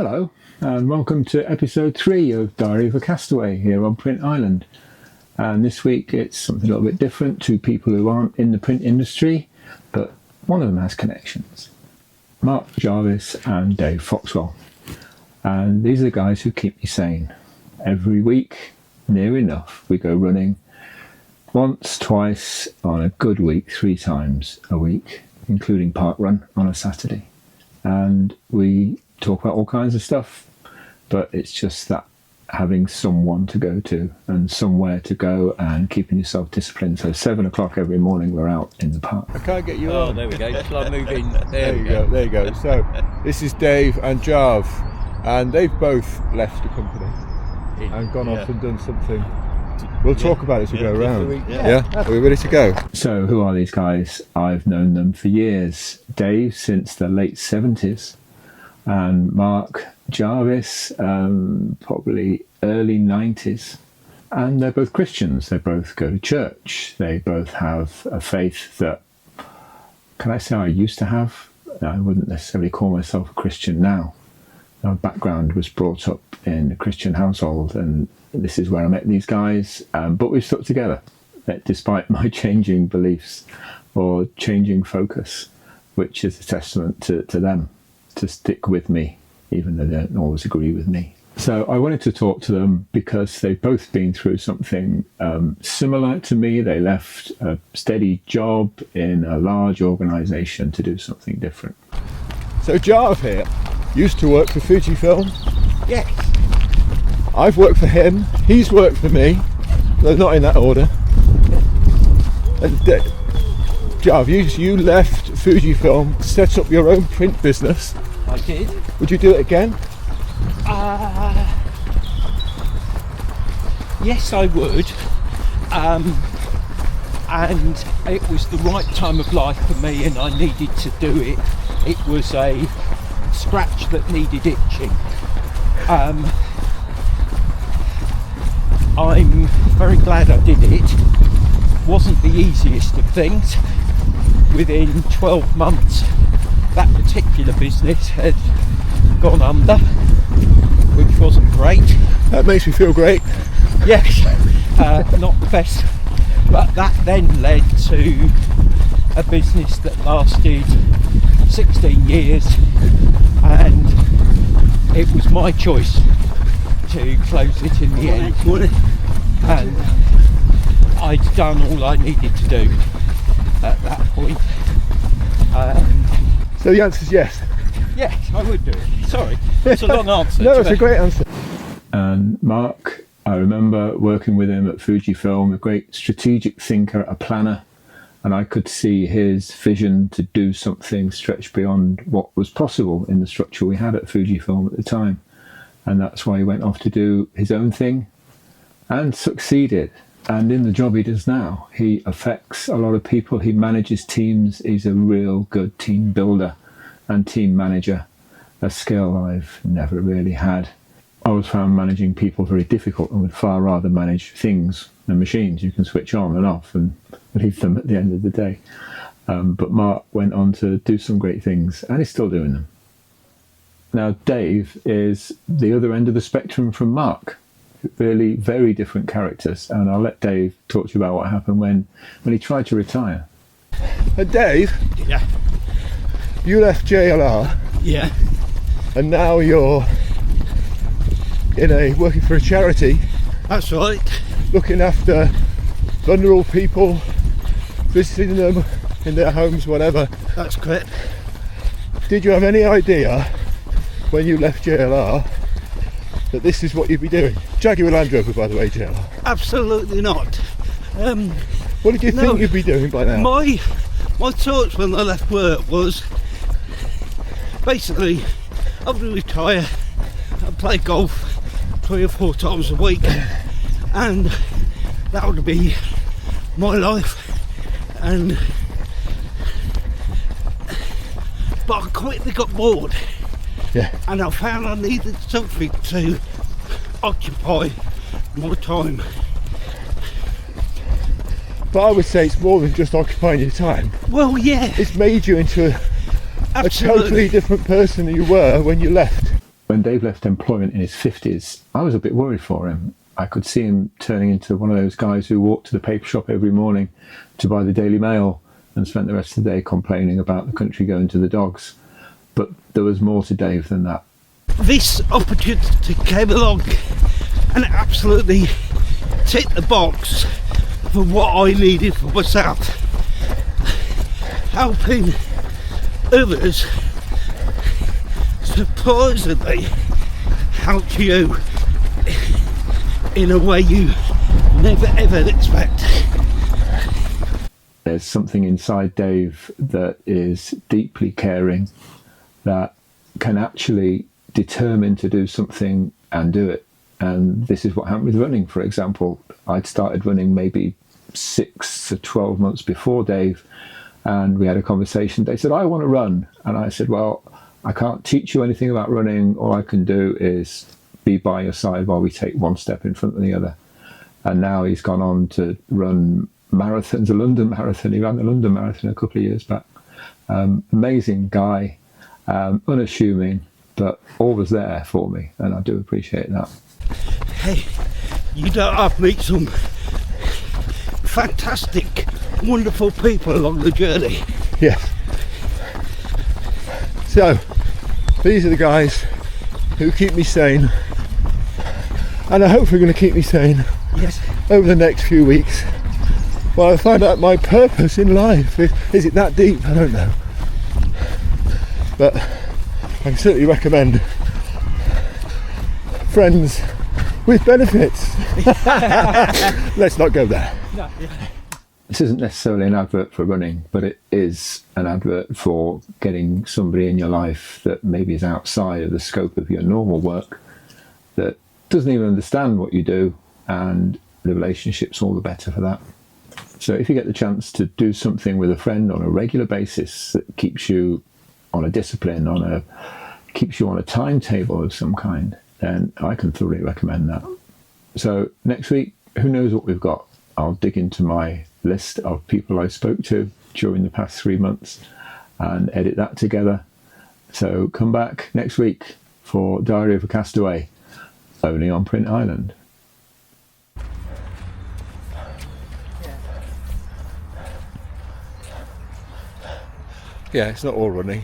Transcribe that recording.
Hello, and welcome to episode 3 of Diary of a Castaway here on Print Island. And this week it's something a little bit different, to people who aren't in the print industry, but one of them has connections. Mark Jarvis and Dave Foxwell. And these are the guys who keep me sane. Every week, near enough, we go running once, twice, on a good week, 3 times a week, including park run on a Saturday. And we talk about all kinds of stuff, but it's just that having someone to go to and somewhere to go and keeping yourself disciplined. So 7 o'clock every morning we're out in the park. I can't get you on. Oh, there we go. Shall I move in? There you go. There you go. So this is Dave and Jarv, and they've both left the company and gone off and done something. We'll talk about it as we go around. Are we ready to go? So who are these guys? I've known them for years. Dave since the late 70s, and Mark Jarvis probably early 90s. And they're both Christians. They both go to church. They both have a faith that, can I say I used to have? I wouldn't necessarily call myself a Christian now. My background was brought up in a Christian household, and this is where I met these guys, but we've stuck together despite my changing beliefs or changing focus, which is a testament to them, to stick with me even though they don't always agree with me. So I wanted to talk to them because they've both been through something similar to me. They left a steady job in a large organisation to do something different. So Jarv here used to work for Fujifilm. Yes. I've worked for him, he's worked for me, though not in that order. And Jarv, you left Fujifilm, set up your own print business. I did. Would you do it again? Yes, I would. And it was the right time of life for me, and I needed to do it. It was a scratch that needed itching. I'm very glad I did it. Wasn't the easiest of things. Within 12 months, that particular business had gone under, which wasn't great. That makes me feel great. Yes, not the best. But that then led to a business that lasted 16 years, and it was my choice to close it in the end. And I'd done all I needed to do at that point. So the answer is yes? Yes, I would do it. Sorry, it's a long answer. No, it's a great answer. And Mark, I remember working with him at Fujifilm, a great strategic thinker, a planner, and I could see his vision to do something stretched beyond what was possible in the structure we had at Fujifilm at the time. And that's why he went off to do his own thing and succeeded. And in the job he does now, he affects a lot of people. He manages teams. He's a real good team builder and team manager, a skill I've never really had. I always found managing people very difficult and would far rather manage things and machines you can switch on and off and leave them at the end of the day. But Mark went on to do some great things, and he's still doing them. Now Dave is the other end of the spectrum from Mark. Really very different characters, and I'll let Dave talk to you about what happened when he tried to retire. And Dave, Yeah. you left JLR, Yeah. and now you're working for a charity, That's right. looking after vulnerable people, visiting them in their homes, whatever. That's correct. Did you have any idea when you left JLR that this is what you'd be doing? Jaguar Land Rover, by the way, JLR. Absolutely not. What did you think you'd be doing by now? My thoughts when I left work was basically I would retire, I'd play golf 3 or 4 times a week, and that would be my life. But I quickly got bored. Yeah. And I found I needed something to occupy my time. But I would say it's more than just occupying your time. Well, yeah. It's made you into a totally different person than you were when you left. when Dave left employment in his 50s, I was a bit worried for him. I could see him turning into one of those guys who walked to the paper shop every morning to buy the Daily Mail and spent the rest of the day complaining about the country going to the dogs. But there was more to Dave than that. This opportunity came along and it absolutely ticked the box for what I needed for myself. Helping others supposedly help you in a way you never ever expect. There's something inside Dave that is deeply caring, that can actually determine to do something and do it. And this is what happened with running, for example. I'd started running maybe 6 to 12 months before Dave, and we had a conversation. They said, I want to run. And I said, well, I can't teach you anything about running. All I can do is be by your side while we take one step in front of the other. And now he's gone on to run marathons, a London marathon. He ran the London marathon a couple of years back. Amazing guy, unassuming, but always there for me, and I do appreciate that. Hey, you don't have to meet some fantastic, wonderful people along the journey. Yeah. So, these are the guys who keep me sane, and are hopefully going to keep me sane Yes. over the next few weeks while I find out my purpose in life. Is it that deep? I don't know. But I can certainly recommend friends with benefits. Let's not go there. No, yeah. This isn't necessarily an advert for running, but it is an advert for getting somebody in your life that maybe is outside of the scope of your normal work, that doesn't even understand what you do, and the relationship's all the better for that. So if you get the chance to do something with a friend on a regular basis that keeps you on a discipline, keeps you on a timetable of some kind, then I can thoroughly recommend that. So next week, who knows what we've got? I'll dig into my list of people I spoke to during the past 3 months and edit that together. So come back next week for Diary of a Castaway, only on Print Island. Yeah, it's not all running.